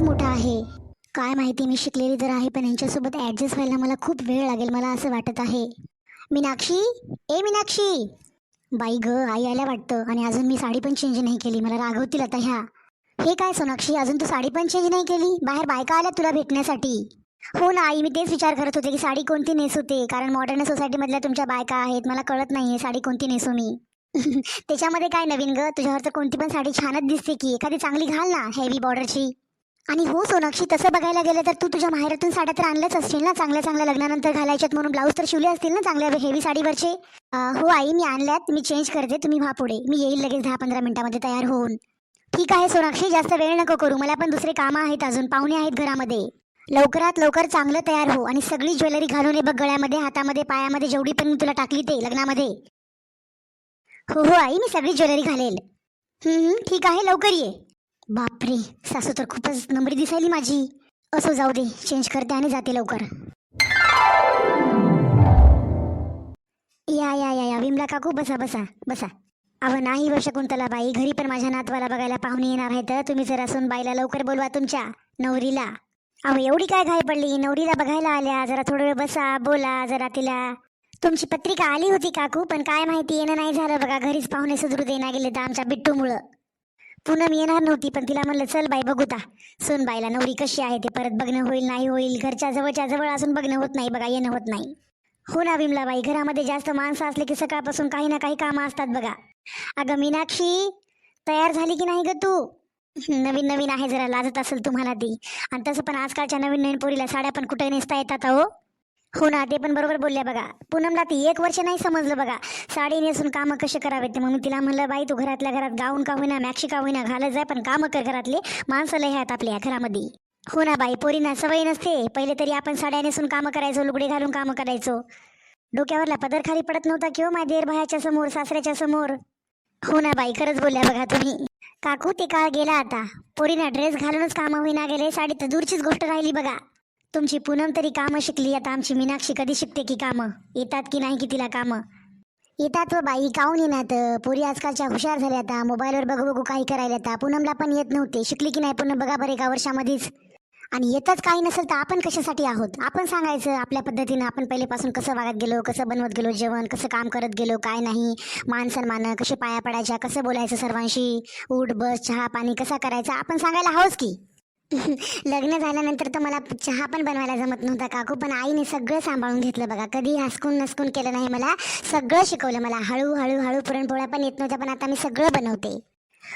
मोठा आहे. काय माहिती, मी शिकलेली तर आहे पण यांच्यासोबत ॲडजस्ट व्हायला मला खूप वेळ लागेल, मला असं वाटत आहे. मीनाक्षी, ए मीनाक्षी. बाई ग, आई आल्या वाटतं. आणि अजून मी साडी पण चेंज नाही केली, मला रागवतील आता ह्या. हे काय सोनाक्षी, अजून तू साडी पण चेंज नाही केली? बाहेर बायका आल्या तुला भेटण्यासाठी. हो ना आई, मी तेच विचार करत होते की साडी कोणती नेसवते, कारण मॉडर्न सोसायटीमधल्या तुमच्या बायका आहेत, मला कळत नाहीये साडी कोणती नेसू मी. त्याच्यामध्ये काय नवीन ग, तुझ्यावर तर कोणती पण साडी छानच दिसते की, एखादी चांगली घाल ना हेवी बॉर्डरची. आणि हो सोनाक्षी, तसं बघायला गेलं तर तू तुझ्या माहेरातून साड्या तर आणल्याच असतील ना, चांगल्या चांगल्या लग्नानंतर घालायच्यात म्हणून ब्लाऊज तर शिवले असतील ना चांगल्या हेवी साडीवरचे. हो आई, मी आणल्यात, मी चेंज करते, तुम्ही व्हा पुढे, मी येईल लगेच 10-15 मिनिटामध्ये तयार होऊन. ठीक आहे सोनाक्षी, जास्त वेळ नको करू, मला पण दुसरे कामं आहेत, अजून पाहुणे आहेत घरामध्ये. लवकरात लवकर चांगलं तयार हो आणि सगळी ज्वेलरी घालून ये बघ, गळ्यामध्ये, हातामध्ये, पायामध्ये, जेवढी पण मी तुला टाकली ते लग्नामध्ये. हो हो आई, मी सगळी ज्वेलरी घालेल. ठीक आहे, लवकर ये. बापरे, सासू तर खूपच नंबरी दिसायली माझी. असो, जाऊ दे, चेंज करते आणि जाते लवकर. या या या या विमला काकू, बसा बसा बसा. अव नाही व शकुंतला बाई, घरी पण माझ्या नातवाला बघायला पाहुणे येणार आहेत, तुम्ही जरा बाईला लवकर बोलवा तुमच्या नवरीला. अहो एवढी काय घाई पडली, नवरीला बघायला आल्या, जरा थोडा वेळ बसा, बोला जरा तिला. तुमची पत्रिका आली होती काकू, पण काय माहिती येणं नाही झालं बघा, घरीच पाहुणे सुधरू देना गेले तर आमच्या बिट्टूमुळं. पूनम येणार नव्हती, पण तिला म्हणलं चल बाई बघू ता बाईला नवरी कशी आहे ते, परत बघणं होईल नाही होईल, घरच्या जवळच्या जवळ असून बघणं होत नाही बघा, येणं होत नाही. हो ना विमलाबाई, घरामध्ये जास्त माणसं असले की सकाळपासून काही ना काही कामं असतात बघा. अगं मीनाक्षी, तयार झाली की नाही ग तू? नवीन नवीन आहे, जरा लाजत असेल तुम्हाला ती. आणि तसं पण आजकालच्या नवीन नवीन पोरीला साड्या पण कुठे नेसता येतात हो. हो ना, ते पण बरोबर बोलल्या बघा. पूनमला ती 1 वर्ष नाही समजलं बघा साडी नेसून कामं कसे करावेत ते. मग मी तिला म्हणलं बाई, तू घरातल्या घरात गाऊन का होईना, मॅक्सी का होईना घालत जाय, पण कामं कर घरातले, माणसं लय आहेत आपल्या घरामध्ये. हो ना बाई, पोरींना सवय नसते. पहिले तरी आपण साड्या नेसून कामं करायचो, लुगडे घालून कामं करायचो. डोक्यावरला पदर खाली पडत नव्हता किंवा माझ्या देर भायाच्या समोर, सासऱ्याच्या समोर. हो ना बाई, खरंच बोलल्या बघा तुम्ही. काकू, ते काळ गेला आता. पोरींना ड्रेस घालूनच कामं होईना गेले, साडी तर दूरचीच गोष्ट राहिली बघा. तुमची पूनम तरी कामं शिकली, आता आमची मीनाक्षी कधी शिकते की कामं? येतात की नाही की तिला कामं? येतात व बाई, काहून येणार? पोरी आजकालच्या हुशार झाल्या, आता मोबाईलवर बघू बघू काही करायला. आता पूनमला पण येत नव्हते, शिकली की नाही पूनम बघा बरं एका वर्षामध्येच. आणि येतच काही नसेल तर आपण कशासाठी आहोत? आपण सांगायचं आपल्या पद्धतीनं, आपण पहिलेपासून कसं वागत गेलो, कसं बनवत गेलो जेवण, कसं काम करत गेलो, काय नाही, मान सन्मान कसे पाया पडायच्या, कसं बोलायचं सर्वांशी, उठ बस चहा पाणी कसा करायचा, आपण सांगायला हवंच की. लग्न झाल्यानंतर तर मला चहा पण बनवायला जमत नव्हता काकू, पण आईने सगळं सांभाळून घेतलं बघा, कधी हसकून नसकून केलं नाही, मला सगळं शिकवलं. मला हळू हळू हळू पुरणपोळ्या पण येत नव्हत्या, पण आता मी सगळं बनवते.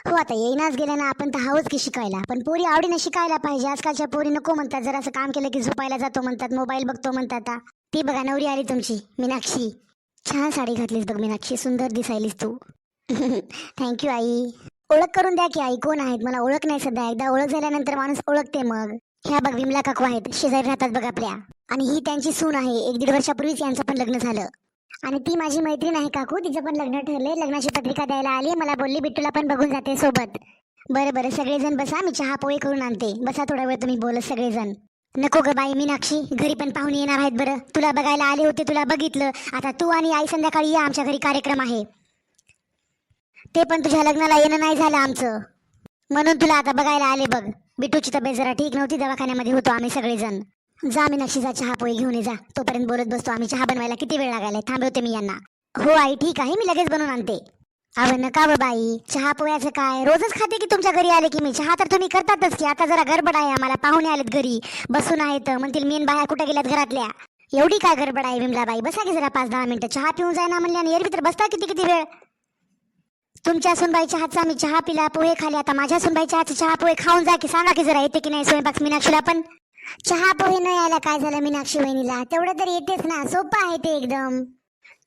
हो, आता येईनाच गेल्या ना, आपण तर हवंच की शिकायला, पण पोरी आवडीने शिकायला पाहिजे. आजकालच्या पोरी नको म्हणतात, जरा असं काम केलं की झोपायला जातो म्हणतात, मोबाईल बघतो म्हणतात. ती बघा नवरी आली तुमची मीनाक्षी. छान साडी घातलीस बघ मीनाक्षी, सुंदर दिसायलीस तू. थँक्यू आई. ओळख करून द्या की आई, कोण आहेत? मला ओळख नाही सध्या, एकदा ओळख झाल्यानंतर माणूस ओळखते मग. ह्या बघ विमला काकू आहेत, शेजारी राहतात बघ आपल्या. आणि ही त्यांची सून आहे, 1-1.5 वर्षापूर्वीच यांचं पण लग्न झालं. आणि ती माझी मैत्रीण आहे काकू, तिचं पण लग्न ठरलंय, लग्नाची पत्रिका द्यायला आली, मला बोलली बिट्टूला पण बघून जाते सोबत. बरं बरं, सगळेजण बसा, मी चहा पोळी करून आणते, बसा थोडा वेळ तुम्ही बोलत सगळेजण. नको ग बाई मीनाक्षी, घरी पण पाहुणे येणार आहेत, बरं तुला बघायला आले होते, तुला बघितलं, आता तू आणि आई संध्याकाळी या, आमच्या घरी कार्यक्रम आहे. ते पण तुझ्या लग्नाला येणं नाही झालं आमचं, म्हणून तुला आता बघायला आले बघ. बिट्टूची तब्येत जरा ठीक नव्हती, दवाखान्यामध्ये होतो आम्ही सगळेजण. जा मीनाक्षी, जा चहा पोळी घेऊन ये जा, तोपर्यंत बोलत बसतो आम्ही. चहा बनवायला किती वेळ लागायला, थांबवते मी यांना. हो आई ठीक आहे, मी लगेच बनवून आणते. अव नका व बाई, चहा पोह्याचं काय, रोजच खाते की तुमच्या घरी आले की मी. चहा तर तुम्ही करतातच की, आता जरा गडबड आहे, आम्हाला पाहुणे आलेत घरी, बसून आहेत, म्हणतील मेन बाया कुठे गेल्यात घरातल्या. एवढी काय गडबड आहे विमलाबाई? बसा की जरा 5-10 मिनिटं, चहा पिऊन जाय ना म्हणल्याने एरवी तर बसता किती किती वेळ. तुमच्या सुनबाईच्या हातचा मी चहा पिला, पोहे खाले, आता माझ्या सुनबाईच्या हातचे चहा पोहे खाऊन जा की. सांगा की जरा येते की नाही स्वयंपाक मीनाक्षीला पण. चहा पोहे न यायला काय झालं मीनाक्षी वहिनीला? तेवढं तरी येतेच ना, सोपं आहे ते एकदम.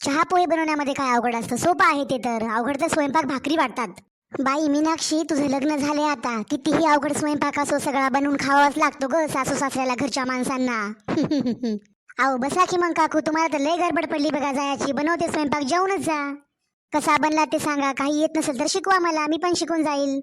चहा पोहे बनवण्यामध्ये काय अवघड असतं? सोपं आहे ते तर. अवघड तर स्वयंपाक भाकरी वाटतात. बाई मीनाक्षी, तुझं लग्न झाले आता, कितीही अवघड स्वयंपाक असो सगळा बनवून खावाच लागतो ग सासू सासऱ्याला, घरच्या माणसांना. अहो बसा की मग काकू, तुम्हाला तर लय गडबड पडली बघा जायची. बनवते स्वयंपाक, जेवणच जा. कसा बनला ते सांगा, काही येत नसेल तर शिकवा मला, मी पण शिकून जाईल.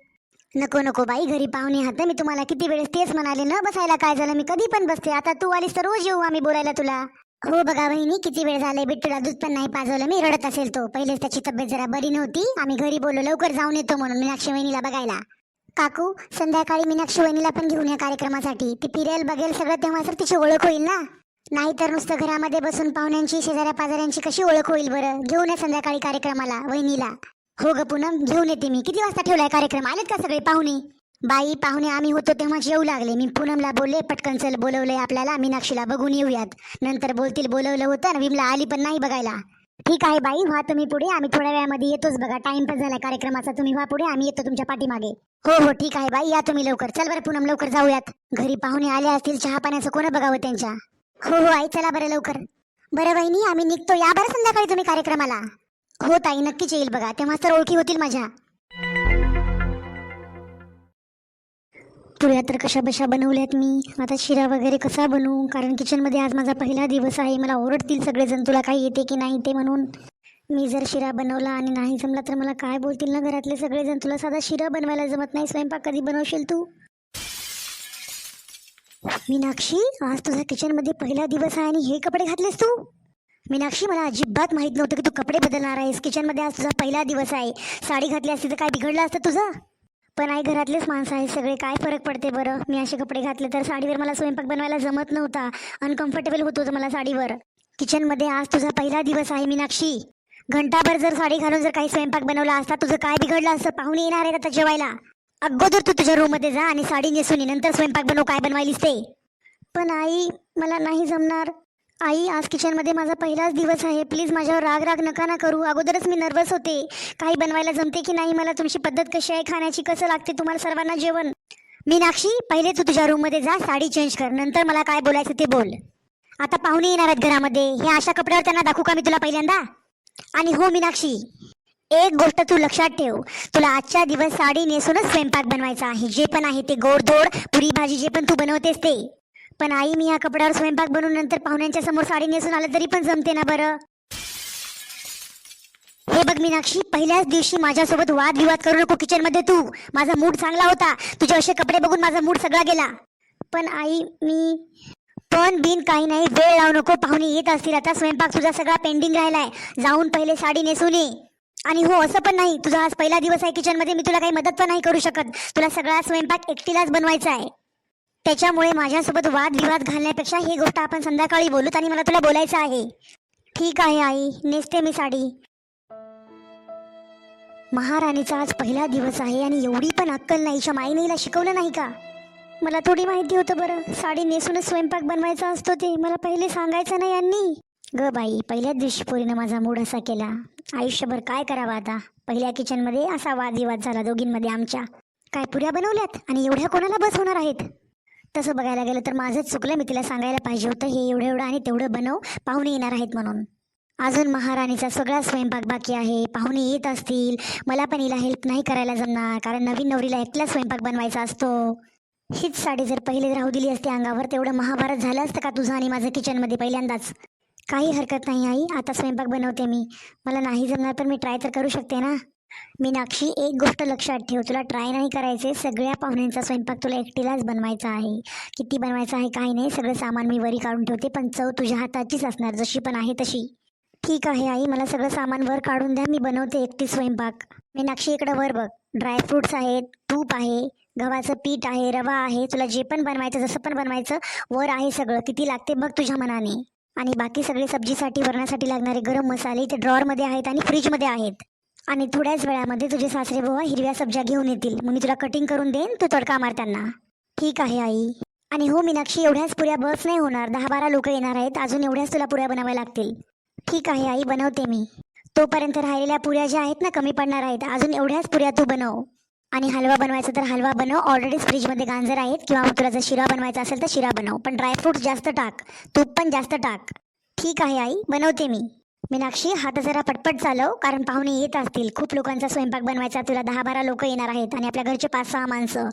नको नको बाई, घरी पाहुणे आहात, मी तुम्हाला किती वेळेस तेच म्हणाले न बसायला. काय झालं, मी कधी पण बसते, आता तू आलीस तर रोज येऊ आम्ही बोलायला तुला. हो बघा बहिणी, किती वेळ झाले, बिट्टूला दूध पण नाही पाजवलं मी, रडत असेल तो. पहिलेच त्याची तब्येत जरा बरी नव्हती, आम्ही घरी बोललो लवकर जाऊन येतो म्हणून मीनाक्षी वहिनीला बघायला. काकू संध्याकाळी मीनाक्षी वहिनीला पण घेऊन या कार्यक्रमासाठी. ती फिरेल बघेल सगळं तेव्हा तर तिची ओळख होईल ना. नाहीतर नुसतं घरामध्ये बसून पाहुण्यांची शेजाऱ्या पाजाऱ्यांची कशी ओळख होईल बरं. घेऊन या संध्याकाळी कार्यक्रमाला वहिनीला. हो ग पूनम घेऊन येते मी. किती वाजता ठेवलाय कार्यक्रम? आलेत का सगळे पाहुणे? बाई पाहुणे आम्ही होतो तेव्हाच येऊ लागले. मी पूनमला बोलले पटकन चल बोलवलंय आपल्याला, मीनाक्षीला बघून येऊयात. नंतर बोलतील बोलवलं होतं आणि विमला आली पण नाही बघायला. ठीक आहे बाई व्हा तुम्ही पुढे, आम्ही थोड्या वेळामध्ये येतोच बघा. टाइम पण झाला कार्यक्रमाचा. तुम्ही व्हा पुढे, आम्ही येतो तुमच्या पाठीमागे. हो हो ठीक आहे बाई, या तुम्ही लवकर. चल बरं पूनम लवकर जाऊयात. घरी पाहुणे आले असतील, चहा पाण्याचं कोण बघावं त्यांच्या. हो हो आई चला बरं लवकर. बरं वहिनी आम्ही निघतो, या बरं संध्याकाळी तुम्ही कार्यक्रमाला. हो ताई नक्कीच येईल बघा, तेव्हा तर ओळखी होतील माझ्या. पुऱ्या तर कशा बशा बनवल्यात मी. आता शिरा वगैरे कसा बनवू, कारण किचनमध्ये आज माझा पहिला दिवस आहे. मला ओरडतील सगळेजण तुला काही येते की नाही ते म्हणून. मी जर शिरा बनवला आणि नाही जमला तर मला काय बोलतील ना घरातले सगळेजण. तुला साधा शिरा बनवायला जमत नाही, स्वयंपाक कधी बनवशील तू? मीनाक्षी आज तुझा किचनमध्ये पहिला दिवस आहे आणि हे कपडे घातलेस तू? मीनाक्षी मला अजिबात माहित नव्हतं की तू कपडे बदलणार आहेस. किचनमध्ये आज तुझा पहिला दिवस आहे. साडी घातली असती तर काय बिघडलं असतं तुझं? पण आई घरातलेच माणसं आहेत सगळे, काय फरक पडते बरं. मी असे कपडे घातले तर साडीवर मला स्वयंपाक बनवायला जमत नव्हता. अनकम्फर्टेबल होत होतं मला साडीवर. किचनमध्ये आज तुझा पहिला दिवस आहे मीनाक्षी. घंटाभर जर साडी घालून जर काही स्वयंपाक बनवला असता तुझं काय बिघडलं असतं? पाहुणे येणार आहेत आता जेवायला. अगोदर तू तुझ्या रूम मध्ये जा आणि साडी नेसून ये, नंतर स्वयंपाक बनव काय बनवायलीस ते. पण आई मला नाही जमणार. आई आज किचनमध्ये माझा पहिलाच दिवस आहे. प्लीज माझ्यावर राग राग नका ना करू. अगोदरच मी नर्वस होते. काही बनवायला जमते की नाही मला, तुमची पद्धत कशी आहे खाण्याची, कसं लागते तुम्हाला सर्वांना जेवण. मीनाक्षी पहिले तू तुझ्या रूम मध्ये जा, साडी चेंज कर, नंतर मला काय बोलायचं ते बोल. आता पाहुणे येणार आहेत घरामध्ये, हे अशा कपड्यावर त्यांना दाखवू का मी तुला पहिल्यांदा? आणि हो मीनाक्षी एक गोष्ट तू लक्षात ठेव, तुला आजच्या दिवस साडी नेसूनच स्वयंपाक बनवायचा आहे. जे पण आहे ते गोडधोड पुरी भाजी जे पण तू बनवतेस ते. पण आई मी या कपड्यावर स्वयंपाक बनवून नंतर पाहुण्यांच्या समोर साडी नेसून आलं तरी पण जमते ना बरं? हे बघ मीनाक्षी पहिल्याच दिवशी माझ्यासोबत वादविवाद करू नको किचनमध्ये तू. माझा मूड चांगला होता, तुझे असे कपडे बघून माझा मूड सगळा गेला. पण आई मी पण बिन काही नाही, वेळ लावू नको. पाहुणे येत असतील आता, स्वयंपाक तुझा सगळा पेंडिंग राहिलाय. जाऊन पहिले साडी नेसून ये. आणि हो असं पण नाही, तुझा आज पहिला दिवस आहे किचनमध्ये, मी तुला काही मदत पण नाही करू शकत. तुला सगळा स्वयंपाक एकटीलाच बनवायचा आहे. त्याच्यामुळे माझ्यासोबत वादविवाद घालण्यापेक्षा ही गोष्ट आपण संध्याकाळी बोलूत आणि मला तुला बोलायचं आहे. ठीक आहे आई, नेसते मी साडी. महाराणीचा आज पहिला दिवस आहे आणि एवढी पण अक्कल नाही. माईने हिला शिकवलं नाही का? मला थोडी माहिती होतं बरं, साडी नेसूनच स्वयंपाक बनवायचा असतो ते. मला पहिले सांगायचं नाही यांनी. ग बाई पहिल्याच दिवशी पोरीनं माझा मूड असा केला. आयुष्यभर काय करावं आता. पहिल्या किचनमध्ये असा वादविवाद झाला दोघींमध्ये आमच्या. काय पुऱ्या बनवल्यात आणि एवढ्या कोणाला बस होणार आहेत? तसं बघायला गेलं तर माझंच चुकलं. मी तिला सांगायला पाहिजे होतं हे एवढं एवढं आणि तेवढं बनव, पाहुणे येणार आहेत म्हणून. अजून महाराणीचा सगळा स्वयंपाक बाकी आहे. पाहुणे येत असतील, मला पण हिला हेल्प नाही करायला जमणार, कारण नवीन नवरीला एकला स्वयंपाक बनवायचा असतो. हीच साडी जर पहिले राहू दिली असते अंगावर, तेवढं महाभारत झालं असतं का तुझं आणि माझं किचनमध्ये पहिल्यांदाच. काही हरकत नाही आई, आता स्वयंपाक बनवते मी. मला नाही जमणार पण मी ट्राय तर करू शकते ना. मीनाक्षी एक गोष्ट लक्षात ठेव, तुला ट्राय नाही करायचे. सगळ्या पाहुण्यांचा स्वयंपाक तुला एकटीलाच बनवायचा आहे. किती बनवायचा आहे काही नाही, सगळं सामान मी वरी काढून ठेवते, पण चव तुझ्या हाताचीच असणार, जशी पण आहे तशी. ठीक आहे आई, मला सगळं सामान वर काढून द्या, मी बनवते एकटी स्वयंपाक. मीनाक्षी इकडं वर बघ, ड्रायफ्रुट्स आहेत, तूप आहे, गव्हाचं पीठ आहे, रवा आहे, तुला जे पण बनवायचं जसं पण बनवायचं वर आहे सगळं. किती लागते बघ तुझ्या मनाने. आणि बाकी सगळे सब्जीसाठी वरणासाठी लागणारे गरम मसाले ते ड्रॉवरमध्ये आहेत आणि फ्रीजमध्ये आहेत. आणि थोड्याच वेळामध्ये तुझे सासरे बुवा हिरव्या सब्ज्या घेऊन येतील, मग मी तुला कटिंग करून देईन, तू तडका मार त्यांना. ठीक आहे आई. आणि हो मीनाक्षी एवढ्याच पुऱ्या बस नाही होणार, 10-12 लोक येणार आहेत, अजून एवढ्याच तुला पुऱ्या बनवाव्या लागतील. ठीक आहे आई, बनवते मी. तोपर्यंत राहिलेल्या पुऱ्या ज्या आहेत ना कमी पडणार आहेत, अजून एवढ्याच पुऱ्या तू बनव. आणि हलवा बनवायचा तर हलवा बनव, ऑलरेडीच फ्रीजमध्ये गांजर आहेत, किंवा तुला जर शिरा बनवायचा असेल तर शिरा बनव, पण ड्रायफ्रूट्स जास्त टाक, तूप पण जास्त टाक. ठीक आहे आई, बनवते मी. मीनाक्षी हात जरा पटपट चालव, कारण पाहुणे येत असतील. खूप लोकांचा स्वयंपाक बनवायचा, तुला 10-12 लोक येणार आहेत आणि आपल्या घरचे 5-6 माणसं.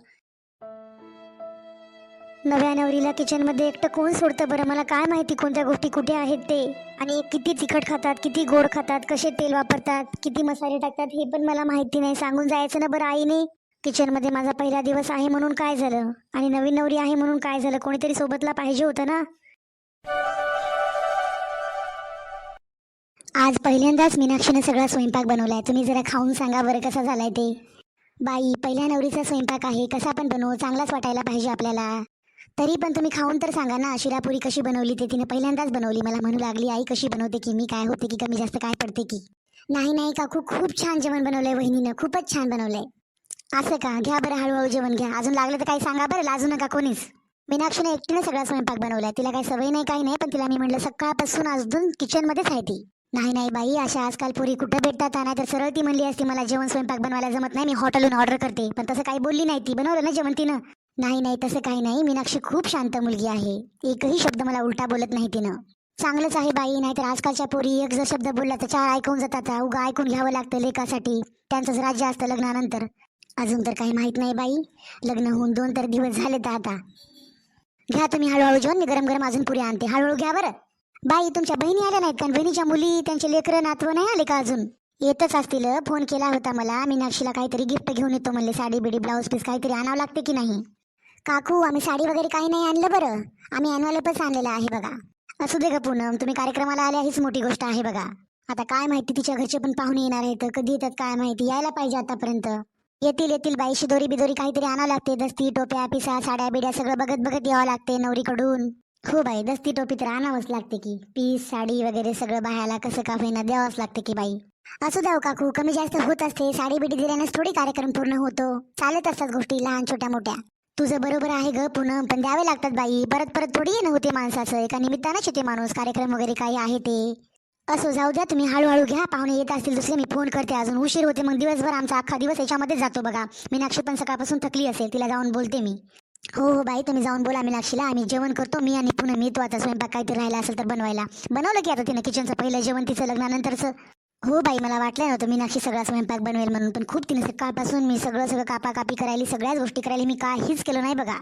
नव्या नवरीला किचनमध्ये एकटं कोण सोडतं बरं? मला काय माहिती कोणत्या गोष्टी कुठे आहेत ते, आणि किती तिखट खातात, किती गोड खातात, कसे तेल वापरतात, किती मसाले टाकतात, हे पण मला माहिती नाही. सांगून जायचं ना बरं आईने. किचनमध्ये माझा पहिला दिवस आहे म्हणून काय झालं, आणि नवीन नवरी आहे म्हणून काय झालं, कोणीतरी सोबतला पाहिजे होतं ना. आज पहिल्यांदाच मीनाक्षीने सगळा स्वयंपाक बनवलाय. तुम्ही जरा खाऊन सांगा बरं कसा झालाय ते. बाई पहिल्या नवरीचा स्वयंपाक आहे, कसा पण बनव, चांगलाच वाटायला पाहिजे आपल्याला. तरी पण तुम्ही खाऊन तर सांगा ना, शिरापुरी कशी बनवली ते तिने पहिल्यांदाच बनवली. मला म्हणू लागली आई कशी बनवते की मी काय होते की कमी जास्त काय पडते की. नाही नाही काकू, खूप छान जेवण बनवलंय वहिनीनं, खूपच छान बनवलंय. असं का? घ्या बरं, हळूहळू जेवण घ्या. अजून लागलं तर काही सांगा बरं, लाजू नका कोणीच. मीनाक्षीने एकटीने सगळा स्वयंपाक बनवलाय. तिला काही सवय नाही काही नाही, पण तिला मी म्हटलं सकाळपासून अजून किचन मध्येच आहे ती. नाही नाही बाई, अशा आजकाल पोरी कुठं भेटतात? नाही तर सरळ ती म्हणली असती मला जेवण स्वयंपाक बनवायला जमत नाही, मी हॉटेलहून ऑर्डर करते. पण तसं काही बोलली नाही ती, बनवलं ना जेवण तिनं. नाही नाही तसं काही नाही, मीनाक्षी खूप शांत मुलगी आहे. एकही शब्द मला उलटा बोलत नाही तिनं. चांगलंच आहे बाई, नाहीतर आजकालच्या पोरी एक जर शब्द बोलला तर चार ऐकून जातात. उगा ऐकून घ्यावं लागतं लेकासाठी. त्यांचंच राज्य असतं लग्नानंतर. अजून तर काही माहित नाही बाई, लग्न होऊन 2 तर दिवस झाले तर आता. घ्या तुम्ही हळूहळू जेवण, मी गरम गरम अजून पुरी आणते. हळूहळू घ्या बरं. बाई तुमच्या बहिणी आल्या नाहीत का? बहिणीच्या मुली, त्यांचे लेकरं नातवं नाही आले का अजून? येतच असतील. फोन केला होता मला, मीनाक्षीला काहीतरी गिफ्ट घेऊन येतो म्हणले, साडी बिडी ब्लाऊज पीस काहीतरी आणावं लागते की नाही. काकू आम्ही साडी वगैरे काही नाही आणलं बरं, आम्ही एनवलपच आणलेला आहे बघा. असू दे ग पूनम, तुम्ही कार्यक्रमाला आल्या हीच मोठी गोष्ट आहे बघा. आता काय माहिती तिच्या घरचे पण पाहुणे येणार आहेत, कधी येतात काय माहिती. यायला पाहिजे आतापर्यंत. येतील येतील बाई, शिदोरी बिदोरी काहीतरी आणावं लागते. दस्ती टोप्या पिसा साड्या बिड्या सगळं बघत बघत यावं लागते नवरीकडून. हो बाई, दस्ती टोपी तर आणावंच लागते की. पीस साडी वगैरे सगळं बाह्याला कसं का होईना द्यावंच लागते की बाई. असू द्याव काकू, कमी जास्त होत असते. साडी बिडी दिल्यानेच थोडी कार्यक्रम पूर्ण होतो. चालत असतात गोष्टी लहान छोट्या मोठ्या. तुझं बरोबर आहे ग पूनम, पण द्यावे लागतात बाई. परत परत थोडी येणं होते माणसाचं, एका निमित्तानंच येते माणूस. कार्यक्रम वगैरे काही आहे ते. असो जाऊ द्या, तुम्ही हळूहळू घ्या. पाहुणे येत असतील दुसरे, मी फोन करते. अजून उशीर होते मग दिवसभर आमचा अख्खा दिवस याच्यामध्ये जातो बघा. मीनाक्षी पण सकाळपासून थकली असेल, तिला जाऊन बोलते मी. हो हो बाई, तुम्ही जाऊन बोला मीनाक्षीला. आम्ही जेवण करतो, मी आणि पुन्हा मी. तो आता स्वयंपाक काहीतरी राहिला असेल तर बनवायला. बनवलं की आता तिने किचनचं पहिलं जेवण तिचं लग्नानंतरचं. हो बाई, मला वाटलं नव्हतं मीनाक्षी सगळा स्वयंपाक बनवेल म्हणून, पण खूप तिने सकाळपासून मी सगळं सगळं कापाकापी करायली, सगळ्याच गोष्टी करायली, मी काहीच केलं नाही बघा.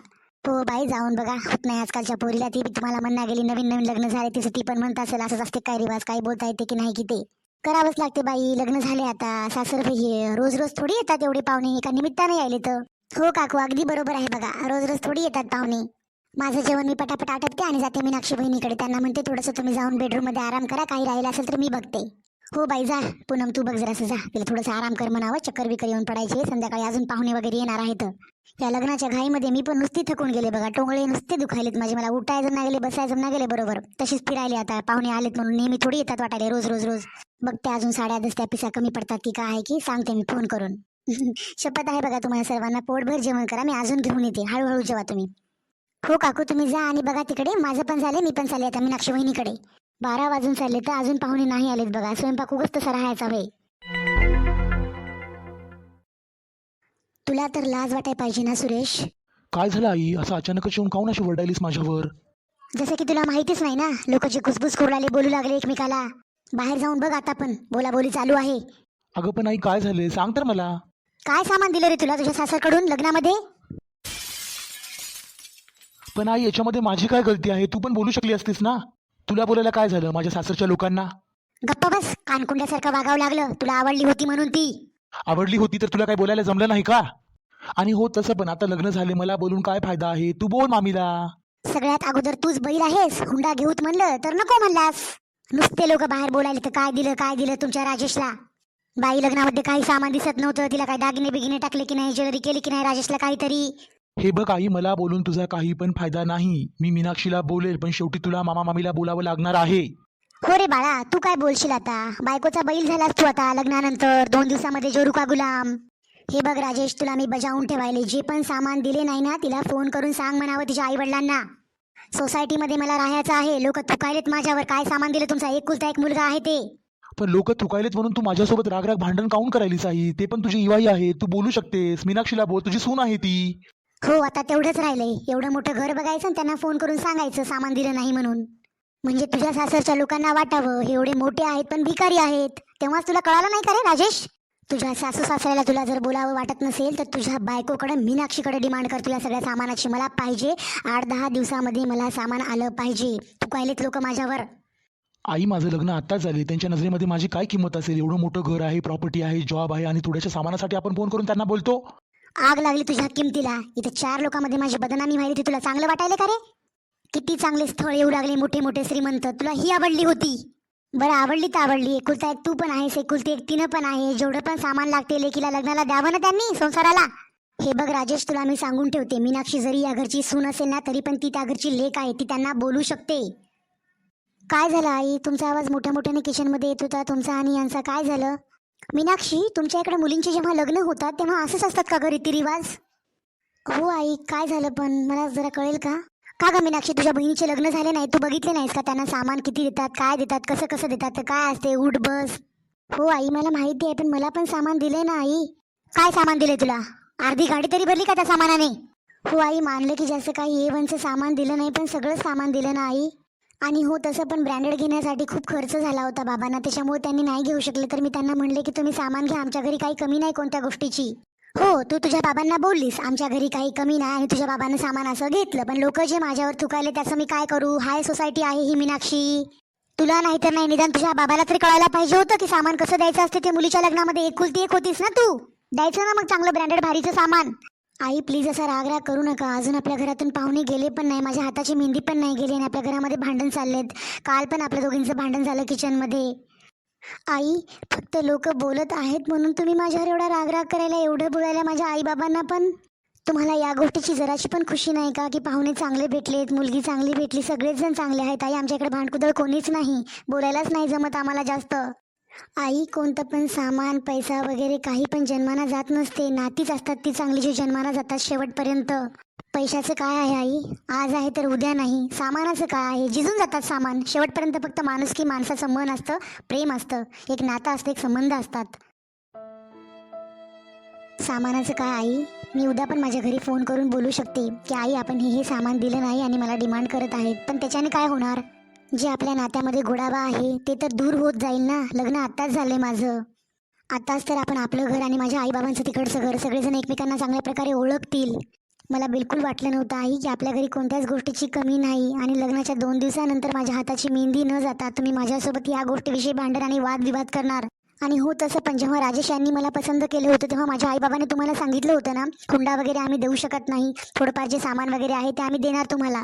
हो बाई, जाऊन बघा. होत नाही आजकालच्या पोरीला. ती तुम्हाला म्हणण्या गेली, नवीन नवीन लग्न झाले तिचं, ती पण म्हणत असेल असंच असते काय रिवाज, काय बोलता येते की नाही की ते करावंच लागते बाई. लग्न झाले आता, सासर हे रोज रोज थोडी येतात एवढे पाहुणे, एका निमित्ताने यायले तर. हो काकू, अगदी बरोबर आहे बघा, रोज रोज थोडी येतात पाहुणे. माझं जेवण मी पटापट आटपते आणि जाते मीनाक्षी बहिणीकडे. त्यांना म्हणते थोडंसं तुम्ही जाऊन बेडरूम मध्ये आराम करा, काही राहिलं असेल तर मी बघते. हो बाई जा पूनम, तू बघ जरासं जा, तिला थोडंसं आराम कर म्हणावं. चक्कर बिकर येऊन पडायचे, संध्याकाळी अजून पाहुणे वगैरे येणार आहेत. या लग्नाच्या घाईमध्ये मी पण नुसती थकून गेले बघा. टोंगळे नुसते दुखायलेत माझे. मला उठायचं ना गेले, बसायचं ना गेले बरोबर. तशीच फिरायले आता. पाहुणे आलेत म्हणून नेहमी थोडी येतात वाटायले रोज रोज रोज. बघते अजून साड्या दस्त्या पिसा कमी पडतात की काय की, सांगते मी फोन करून. शपथ आहे बघा तुम्हाला सर्वांना. पोटभर जेवण करा, मी अजून घेऊन येते. हळूहळू जेवा तुम्ही. हो काकू, तुम्ही जा आणि बघा तिकडे. माझं पण झाले, मी पण चालले आता मीनाक्षी बहिणीकडे. 12 वाजून चालले तर अजून पाहुणे नाही आलेत बघा. स्वयंपाक उगाच तसा राहायचा होय. तुला तर लाज वाटाय पाहिजे ना सुरेश. काय झालं आई? असं अचानकच येऊन काऊन अशी वरडायलीस माझ्यावर? जसं की तुला माहितीच नाही ना, लोक जे खुसबुस करू लागले, बोलू लागले एकमेकाला. बाहेर जाऊन बघ, आता पण बोलाबोली चालू आहे. अगं पण आई काय झालंय सांग तर मला. काय सामान दिलं रे तुला तुझ्या सासरकडून लग्नामध्ये? पण आई याच्यामध्ये माझी काय गलती आहे? तू पण बोलू शकली असतीस ना. तुला बोलायला काय झालं माझ्या सासरच्या लोकांना? गप्पा बस, कानकुंड्यासारखं वागावं लागलं. तुला आवडली होती म्हणून ती. आवडली होती तर तुला काय बोलायला जमलं नाही का? आणि हो तसं पण आता लग्न झाले, मला बोलून काय फायदा आहे? तू बोल मामीला. सगळ्यात अगोदर तूच बैल आहेस. हुंडा घेऊत म्हणलं तर नको म्हणलास. नुसते लोक बाहेर बोलायले तर काय दिलं तुमच्या राजेशला? बाई लग्नामध्ये काही सामान दिसत नव्हतं. तिला काय दागिने बिगिने टाकले की नाही, ज्वेलरी केली की नाही राजेशला काहीतरी? हे बघ आई, मला बोलून तुझा काही पण फायदा नाही. मी मीनाक्षीला बोलेल, पण शेवटी तुला मामा मामीला बोलावं लागणार आहे. हो रे बाळा, तू काय बोलशील आता? बायकोचा बैल झालास तू आता लग्नानंतर 2 दिवसामध्ये जोरू का गुलाम. हे बघ राजेश, तुला मी बजावून ठेवायले. जे पण सामान दिले नाही ना, तिला फोन करून सांग म्हणावं तिच्या आई वडिलांना. सोसायटीमध्ये मला राहायचं आहे. लोक थुकायलेत माझ्यावर. काय सामान दिलं? तुमचा एकुलता एक मुलगा आहे ते. पण लोक थुकायलेत म्हणून तू माझ्यासोबत राग राग भांडण काऊन करायलीस आई? ते पण तुझी इवाई आहे, तू बोलू शकतेस. मीनाक्षीला बोल, तुझी सून आहे ती. हो, आता तेवढंच राहिलंय. एवढं मोठं घर बघायचं आणि त्यांना फोन करून सांगायचं सामान दिलं नाही म्हणून. म्हणजे तुझ्या सासरच्या लोकांना वाटावं हे एवढे मोठे आहेत पण भिकारी आहेत. तेव्हाच तुला कळालं नाही का रे राजेश? तुझ्या सासू सासऱ्याला तुला जर बोलावं वाटत नसेल तर तुझ्या बायकोकडे मीनाक्षीकडे डिमांड कर तुला सगळ्या सामानाची. मला पाहिजे 8-10 दिवसामध्ये मला सामान आलं पाहिजे. थुकायलेत लोक माझ्यावर. आई माझं लग्न आत्ताच झाले, त्यांच्या नजरेमध्ये माझी काय किंमत असेल? एवढं मोठं घर आहे, प्रॉपर्टी आहे, जॉब आहे, आणि थोड्याशा सामानासाठी आपण फोन करून त्यांना बोलतो? आग लागली तुझ्या किमतीला. इथे 4 लोकांमध्ये माझी बदनामी व्हायली, ती तुला चांगलं वाटायले का रे? किती चांगले स्थळ येऊ लागले, मोठे मोठे श्रीमंत. तुला ही आवडली होती? बरं आवडली तर आवडली. एकुलता एक तू पण आहेस, एकुलती एक तिनं पण आहे. जेवढं पण सामान लागते लेकीला लग्नाला द्यावं ना त्यांनी संसाराला. हे बघ राजेश, तुला मी सांगून ठेवते, मीनाक्षी जरी या घरची सून असेल ना तरी पण ती त्या घरची लेक आहे. ती त्यांना बोलू शकते. काय झालं आई? तुमचा आवाज मोठ्या मोठ्याने किचनमध्ये येत होता, तुमचा आणि यांचा. काय झालं? मीनाक्षी, तुमच्या इकडे मुलींचे जेव्हा लग्न होतात तेव्हा असंच असतात का ग रीतिरिवाज? हो आई, काय झालं पण मला जरा कळेल का? का ग मीनाक्षी, तुझ्या बहिणीचे लग्न झाले नाही, तू बघितले नाहीस का? त्यांना सामान किती देतात, काय देतात, कसं कसं देतात, तर काय असते उठ बस? हो आई, मला माहिती आहे, पण मला पण सामान दिलंय ना आई. काय सामान दिलंय तुला? अर्धी गाडी तरी भरली का त्या सामानाने? हो आई, मानलं की जास्त काही A1चं सामान दिलं नाही, पण सगळं सामान दिलं ना आई. आणि हो, तसं पण ब्रँडेड घेण्यासाठी खूप खर्च झाला होता बाबांना, त्याच्यामुळे त्यांनी नाही घेऊ शकले. तर मी त्यांना म्हणले की तुम्ही सामान घ्या, आमच्या घरी काही कमी नाही कोणत्या गोष्टीची. हो, तू तुझ्या बाबांना बोललीस आमच्या घरी काही कमी नाही, आणि तुझ्या बाबांना सामान असं घेतलं. पण लोक जे माझ्यावर थुकायले त्याचं मी काय करू? हाय सोसायटी आहे ही मीनाक्षी. तुला नाही तर नाही, निदान तुझ्या बाबाला तरी कळायला पाहिजे होतं की सामान कसं द्यायचं असते. ते मुलीच्या लग्नामध्ये एकुलती एक होतीस ना तू, द्यायचं ना मग चांगलं ब्रँडेड भारीचं सामान. आई प्लीज असा राग करू नका. अजून आपल्या घरातून पाहुणे गेले पण नाही, माझ्या हाताची मेहंदी पण नाही गेली, आणि आपल्या घरामध्ये भांडण चाललेत. काल पण आपल्या दोघींचं भांडण झालं किचनमध्ये. आई, फक्त लोक बोलत आहेत म्हणून तुम्ही माझ्यावर एवढा राग करायला, एवढं बोलायला माझ्या आईबाबांना पण? तुम्हाला या गोष्टीची जराशी पण खुशी नाही का की पाहुणे चांगले भेटलेत, मुलगी चांगली भेटली, सगळेच जण चांगले आहेत? आई, आमच्या इकडे भांडकुदळ कोणीच नाही, बोलायलाच नाही जमत आम्हाला जास्त. आई, कोणतं पण सामान, पैसा वगैरे काही पण जन्माना जात नसते. नातीच असतात ती चांगली जी जन्माना जातात शेवटपर्यंत. पैशाचं काय आहे आई? आज आहे तर उद्या नाही. सामानाचं काय आहे? जिजून जातात सामान. शेवटपर्यंत फक्त माणुसकी, माणसाचं मन असतं, प्रेम असतं, एक नातं असतं, एक संबंध असतात. सामानाचं काय आई? मी उद्या पण माझ्या घरी फोन करून बोलू शकते की आई आपण हे सामान दिलं नाही आणि मला डिमांड करत आहेत. पण त्याच्याने काय होणार? जे आपल्या नात्यामध्ये गोडावा आहे ते तर दूर होत जाईल ना. लग्न आत्ताच झालंय माझं. आताच तर आपण आपलं घर आणि माझ्या आईबाबांचं तिकडचं घर सगळेजण एकमेकांना चांगल्या प्रकारे ओळखतील. मला बिलकुल वाटलं नव्हतं आई की आपल्या घरी कोणत्याच गोष्टीची कमी नाही, आणि लग्नाच्या 2 दिवसानंतर माझ्या हाताची मेहंदी न जाता तुम्ही माझ्यासोबत या गोष्टीविषयी भांडण आणि वादविवाद करणार. आणि हो, तसं पण जेव्हा राजेश यांनी मला पसंत केलं होतं तेव्हा माझ्या आईबाबाने तुम्हाला सांगितलं होतं ना, हुंडा वगैरे आम्ही देऊ शकत नाही, थोडंफार जे सामान वगैरे आहे ते आम्ही देणार तुम्हाला.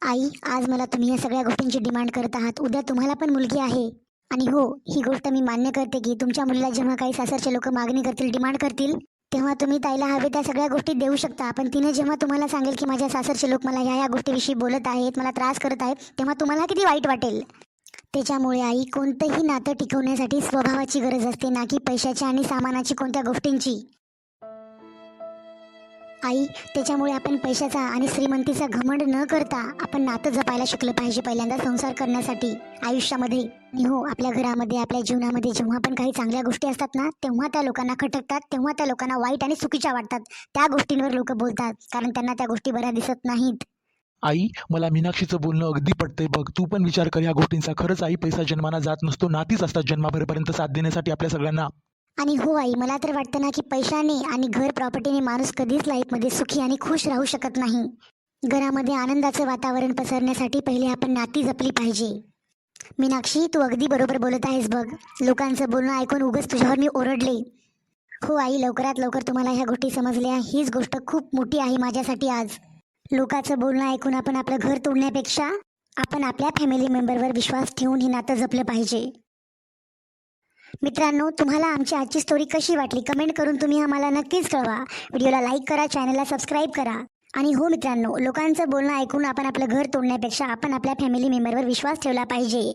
आई, आज मला तुम्ही या सगळ्या गोष्टींची डिमांड करत आहात, उद्या तुम्हाला पण मुलगी आहे. आणि हो, ही गोष्ट मी मान्य करते की तुमच्या मुलीला जेव्हा काही सासरचे लोक मागणी करतील, डिमांड करतील, तेव्हा तुम्ही ताईला हवे त्या सगळ्या गोष्टी देऊ शकता. पण तिने जेव्हा तुम्हाला सांगेल की माझ्या सासरचे लोक मला ह्या गोष्टीविषयी बोलत आहेत, मला त्रास करत आहेत, तेव्हा तुम्हाला किती वाईट वाटेल. त्याच्यामुळे आई, कोणतंही नातं टिकवण्यासाठी स्वभावाची गरज असते, ना की पैशाची आणि सामानाची कोणत्या गोष्टींची. आई, त्याच्यामुळे आपण पैशाचा आणि श्रीमंतीचा घमंड न करता आपण नातं जपायला शिकलं पाहिजे पहिल्यांदा संसार करण्यासाठी आयुष्यामध्ये. आणि हो, आपल्या घरामध्ये, आपल्या जीवनामध्ये जेव्हा पण काही चांगल्या गोष्टी असतात ना, तेव्हा त्या लोकांना खटकतात, तेव्हा त्या लोकांना वाईट आणि चुकीच्या वाटतात. त्या गोष्टींवर लोक बोलतात कारण त्यांना त्या गोष्टी बऱ्या दिसत नाहीत. आई, मला मीनाक्षीचं बोलणं अगदी पटतंय बघ. तू पण विचार कर या गोष्टींचा. खरंच आई, पैसा जन्माना जात नसतो, नातीच असतात जन्माभरपर्यंत साथ देण्यासाठी आपल्या सगळ्यांना. आणि हो आई, मला तर वाटतं ना की पैशाने आणि घर प्रॉपर्टीने माणूस कधीच लाईफमध्ये सुखी आणि खुश राहू शकत नाही. घरामध्ये आनंदाचं वातावरण पसरण्यासाठी पहिले आपण नाती जपली पाहिजे. मीनाक्षी, तू अगदी बरोबर बोलत आहेस बघ. लोकांचं बोलणं ऐकून उगाच तुझ्यावर मी ओरडले. हो आई, लवकरात लवकर तुम्हाला ह्या गोष्टी समजल्या, हीच गोष्ट खूप मोठी आहे माझ्यासाठी आज. लोकांचं बोलणं ऐकून आपण आपलं घर तोडण्यापेक्षा आपण आपल्या फॅमिली मेंबरवर विश्वास ठेवून हे नातं जपलं पाहिजे. मित्रांनो, तुम्हाला आमची आजची स्टोरी कशी वाटली कमेंट करून तुम्ही आम्हाला नक्कीच कळवा. व्हिडिओला लाईक करा, चॅनलला सबस्क्राईब करा. आणि हो मित्रांनो, लोकांचं बोलणं ऐकून आपण आपलं घर तोडण्यापेक्षा आपण आपल्या फॅमिली मेंबरवर विश्वास ठेवला पाहिजे.